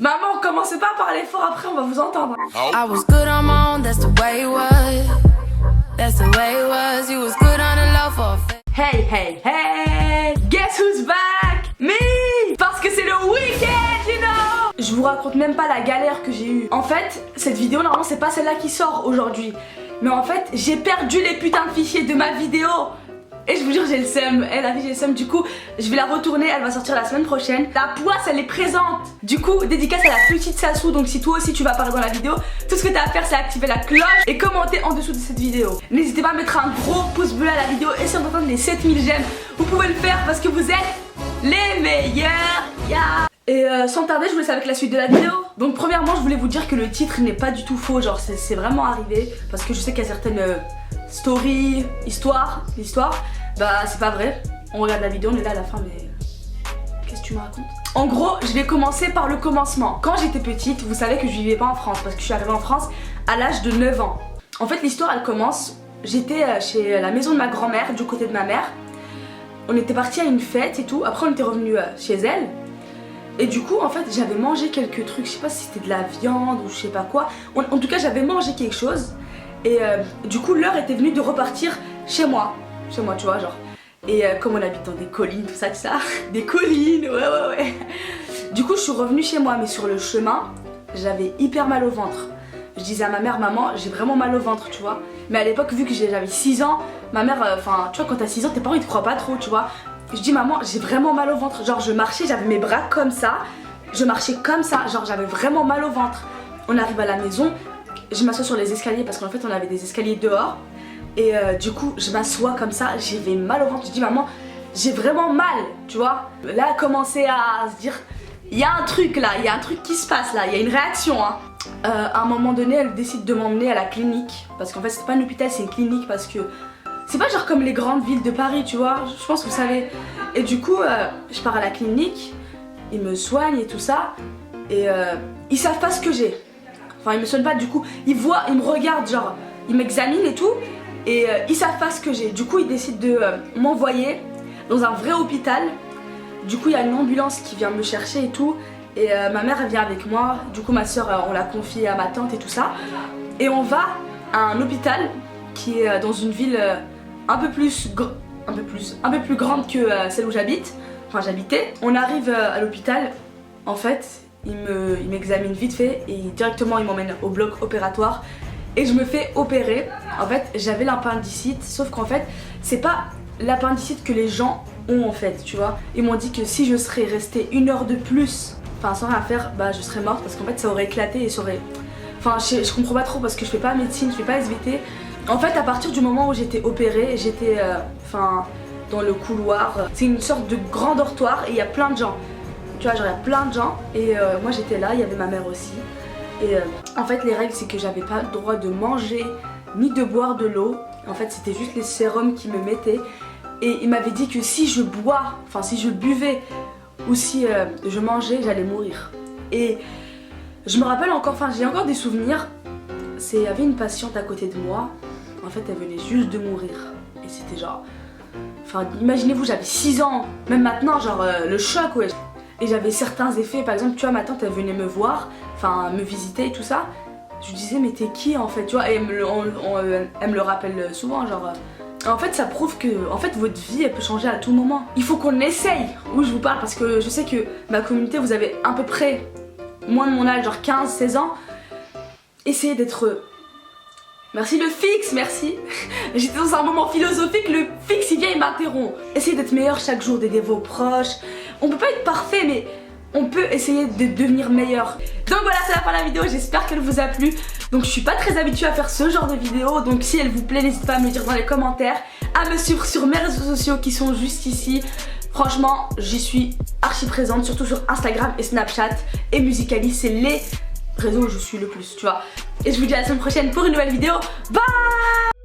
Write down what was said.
Maman, commencez pas à parler fort, après on va vous entendre. I was good on my own, that's the way it was. That's the way it was. You was good on the low for a Hey, hey, hey! Guess who's back? Me! Parce que c'est le week-end, you know! Je vous raconte même pas la galère que j'ai eue. En fait, cette vidéo, normalement, c'est pas celle-là qui sort aujourd'hui. Mais en fait, j'ai perdu les putains de fichiers de ma vidéo. Et je vous jure, j'ai le seum. La vie, j'ai le seum. Du coup, je vais la retourner. Elle va sortir la semaine prochaine. La poisse, elle est présente. Du coup, dédicace à la petite Sassou. Donc, si toi aussi tu vas apparaître dans la vidéo, tout ce que t'as à faire, c'est activer la cloche et commenter en dessous de cette vidéo. N'hésitez pas à mettre un gros pouce bleu à la vidéo. Et si on atteint les 7000 j'aime, vous pouvez le faire parce que vous êtes les meilleurs. Yeah. Et sans tarder, je vous laisse avec la suite de la vidéo. Donc, premièrement, je voulais vous dire que le titre n'est pas du tout faux. Genre, c'est vraiment arrivé. Parce que je sais qu'il y a certaines stories, l'histoire, bah c'est pas vrai. On regarde la vidéo, on est là à la fin, mais qu'est-ce que tu me racontes? En gros, je vais commencer par le commencement. Quand j'étais petite, vous savez que je vivais pas en France parce que je suis arrivée en France à l'âge de 9 ans. En fait, l'histoire elle commence. J'étais chez la maison de ma grand-mère, du côté de ma mère. On était parti à une fête et tout. Après, on était revenu chez elle. Et du coup, en fait, j'avais mangé quelques trucs. Je sais pas si c'était de la viande ou je sais pas quoi. En tout cas, j'avais mangé quelque chose. Et du coup, l'heure était venue de repartir chez moi. Chez moi, tu vois, genre. Et comme on habite dans des collines, tout ça. Des collines, ouais. Du coup, je suis revenue chez moi, mais sur le chemin, j'avais hyper mal au ventre. Je disais à ma mère, maman, j'ai vraiment mal au ventre, tu vois. Mais à l'époque, vu que j'avais 6 ans, ma mère, enfin, tu vois, quand t'as 6 ans, tes parents ils te croient pas trop, tu vois. Je dis, maman, j'ai vraiment mal au ventre. Genre, je marchais, j'avais mes bras comme ça. Je marchais comme ça, genre, j'avais vraiment mal au ventre. On arrive à la maison, je m'assois sur les escaliers parce qu'en fait, on avait des escaliers dehors. Et du coup, je m'assois comme ça, j'avais mal au ventre. Je dis, maman, j'ai vraiment mal, tu vois. Là, elle a commencé à se dire, il y a un truc là, il y a un truc qui se passe là, il y a une réaction, hein. À un moment donné, elle décide de m'emmener à la clinique. Parce qu'en fait, c'est pas un hôpital, c'est une clinique. Parce que c'est pas genre comme les grandes villes de Paris, tu vois. Je pense que vous savez. Et du coup, je pars à la clinique, ils me soignent et tout ça. Et ils savent pas ce que j'ai. Enfin, ils me soignent pas, du coup, ils me regardent, genre, ils m'examinent et tout. Et ils savent pas ce que j'ai. Du coup, ils décident de m'envoyer dans un vrai hôpital. Du coup, il y a une ambulance qui vient me chercher et tout. Et ma mère, elle vient avec moi. Du coup, ma soeur, on l'a confiée à ma tante et tout ça. Et on va à un hôpital qui est dans une ville un peu plus grande que celle où j'habite. Enfin, j'habitais. On arrive à l'hôpital. En fait, il m'examine vite fait et directement, il m'emmène au bloc opératoire. Et je me fais opérer. En fait, j'avais l'appendicite, sauf qu'en fait, c'est pas l'appendicite que les gens ont en fait, tu vois. Ils m'ont dit que si je serais restée 1 heure de plus, enfin sans rien faire, bah je serais morte parce qu'en fait ça aurait éclaté et ça aurait... Enfin, je comprends pas trop parce que je fais pas médecine, je fais pas SVT. En fait, à partir du moment où j'étais opérée, j'étais dans le couloir. C'est une sorte de grand dortoir et il y a plein de gens. Tu vois, genre il y a plein de gens et moi j'étais là, il y avait ma mère aussi. Et en fait les règles c'est que j'avais pas le droit de manger ni de boire de l'eau. En fait c'était juste les sérums qui me mettaient. Et il m'avait dit que si je buvais ou si je mangeais, j'allais mourir. Et je me rappelle encore, enfin j'ai encore des souvenirs. Il y avait une patiente à côté de moi. En fait elle venait juste de mourir. Et c'était genre... Enfin imaginez-vous, j'avais 6 ans. Même maintenant genre le choc, ouais. Et j'avais certains effets, par exemple tu vois ma tante elle venait me voir, enfin me visiter et tout ça. Je lui disais mais t'es qui en fait, tu vois, et elle me le rappelle souvent, genre en fait ça prouve que en fait votre vie elle peut changer à tout moment. Il faut qu'on essaye, où je vous parle, parce que je sais que ma communauté vous avez à peu près moins de mon âge, genre 15-16 ans. Essayez d'être... Merci le fixe, merci. J'étais dans un moment philosophique, le fixe il vient il m'interrompt. Essayez d'être meilleur chaque jour, d'aider vos proches. On peut pas être parfait mais on peut essayer de devenir meilleur. Donc voilà, c'est la fin de la vidéo, j'espère qu'elle vous a plu. Donc je suis pas très habituée à faire ce genre de vidéo. Donc si elle vous plaît, n'hésitez pas à me le dire dans les commentaires, à me suivre sur mes réseaux sociaux qui sont juste ici. Franchement, j'y suis archi présente, surtout sur Instagram et Snapchat et Musical.ly, c'est les réseaux où je suis le plus, tu vois. Et je vous dis à la semaine prochaine pour une nouvelle vidéo. Bye!